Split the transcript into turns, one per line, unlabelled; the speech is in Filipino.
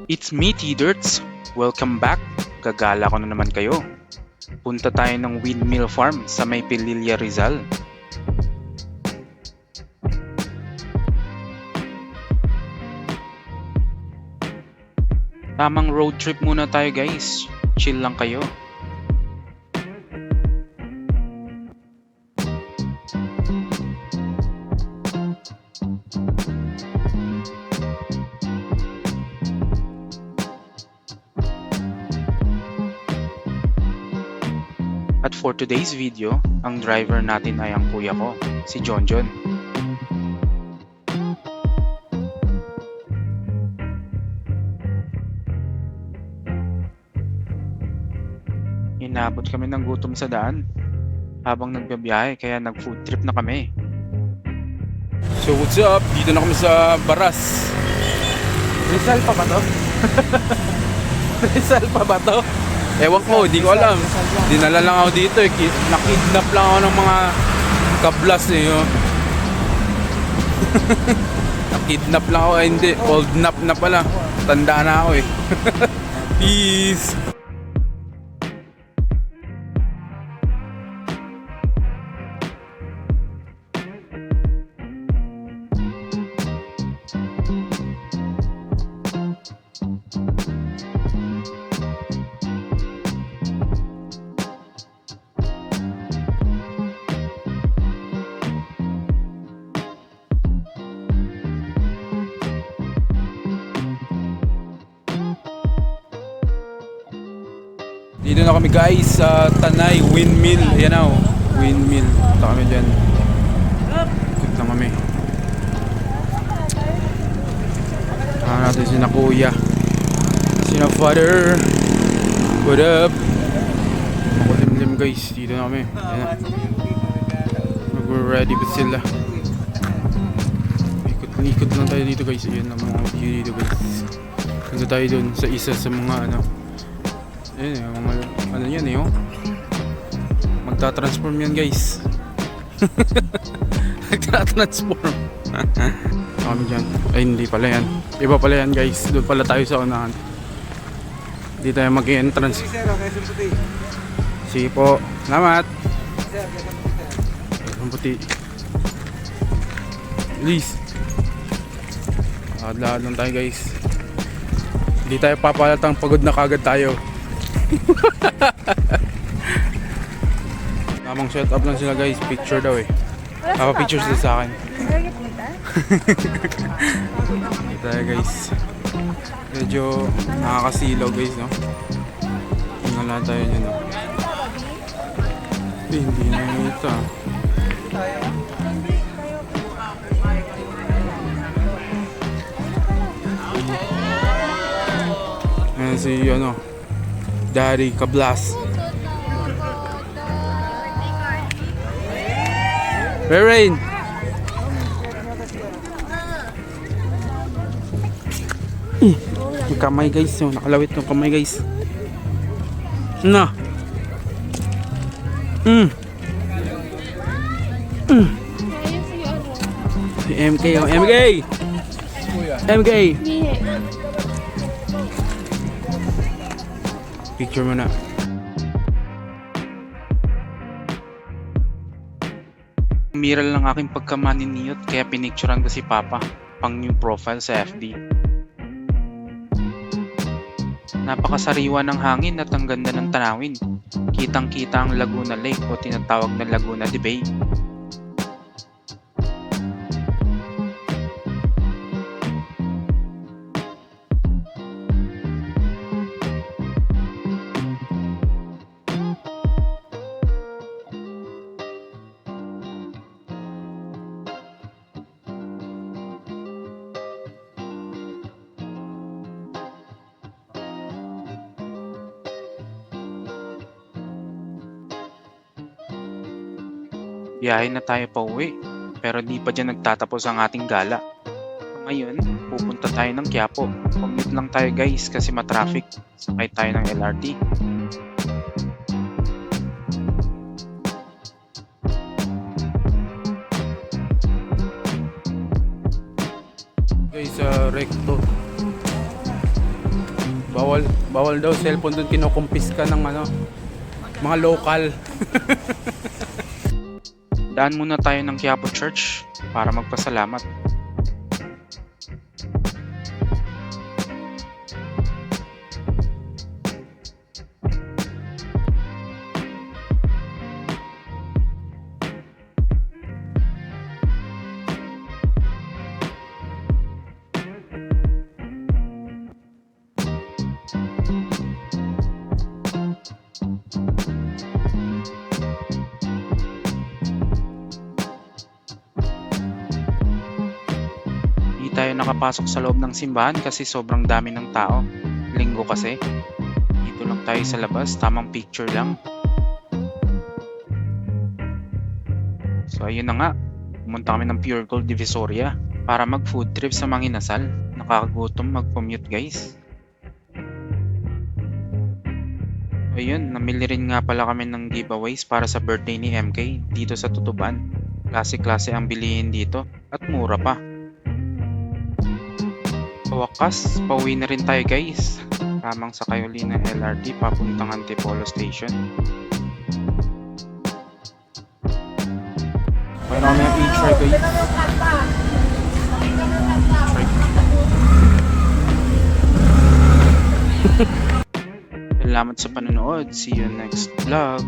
It's me, T-Dirts. Welcome back. Gagala ko na naman kayo. Punta tayo ng Windmill Farm sa may Pililla, Rizal. Tamang road trip muna tayo guys. Chill lang kayo. At for today's video, ang driver natin ay ang kuya ko, si Jonjon. Inabot kami ng gutom sa daan habang nagbabiyahe kaya nag-food trip na kami.
So what's up? Dito na kami sa Baras.
Rizal pa ba to?
Rizal pa ba to? Ewan ko, di ko alam. Dinala lang ako dito eh. Nakidnap lang ako ng mga kablas eh. Oh. Nakidnap lang ako. Eh, hindi, old nap na pala. Tanda na ako eh. Peace! Dito na kami guys sa Tanay Windmill. Ayan na oh, Windmill. Punta kami dyan. Ikot lang kami. Saka natin sina kuya, sina father. What up? Makulimlim guys. Dito na kami. Ayan na. Mag-ready pa sila. Ikot lang tayo dito guys. Ayan ang mga view dito guys. Punta tayo dun sa isa sa mga ano. Ayan yung mga, ano yan eh oh. Magta-transform yan guys. Magta-transform. Kami dyan. Ay hindi pala yan. Iba pala yan guys. Doon pala tayo sa unahan. Hindi tayo mag-entrance. Sige po. Salamat. Ang puti. Please. Lahat lang tayo guys. Hindi tayo papalatang pagod na kagad tayo. Tamang set up lang sila guys. Picture daw eh. Picture sila sa akin. Ito guys. Medyo nakakasilaw guys no. Tingnan lang tayo dyan no. Hindi na ito. Ayan si ano, Daddy Kablas. Rain. Yung kamay guys, oh, nakalawit yung kamay guys. Na. Si MK, oh, MK. MK. Picture mo na.
Umiral lang aking pagkamaniniyot kaya pinicturean ko si Papa pang new profile sa FB. Napakasariwa ng hangin at ang ganda ng tanawin. Kitang-kita ang Laguna Lake o tinatawag na Laguna de Bay. Biyahe na tayo pa uwi, pero di pa dyan nagtatapos ang ating gala. Ngayon, pupunta tayo ng Quiapo. Commute lang tayo guys kasi matraffic. Sakay tayo ng LRT.
Guys, recto. Bawal daw cellphone doon, kinukumpiska ng ano, mga local.
Daan muna tayo ng Quiapo Church para magpasalamat. Hindi tayo nakapasok sa loob ng simbahan kasi sobrang dami ng tao. Linggo kasi. Dito lang tayo sa labas, tamang picture lang. So ayun na nga, pumunta kami ng Pure Gold Divisoria para mag food trip sa Manginasal. Nakakagutom mag-commute guys. Ayun, namili rin nga pala kami ng giveaways para sa birthday ni MK dito sa Tutuban. Klase-klase ang bilihin dito at mura pa. Sa wakas, pauwi na rin tayo guys. Tamang sakay uli ng LRT papuntang Antipolo Station.
Kaya na kami ng HR guys.
Salamat sa panonood. See you next vlog.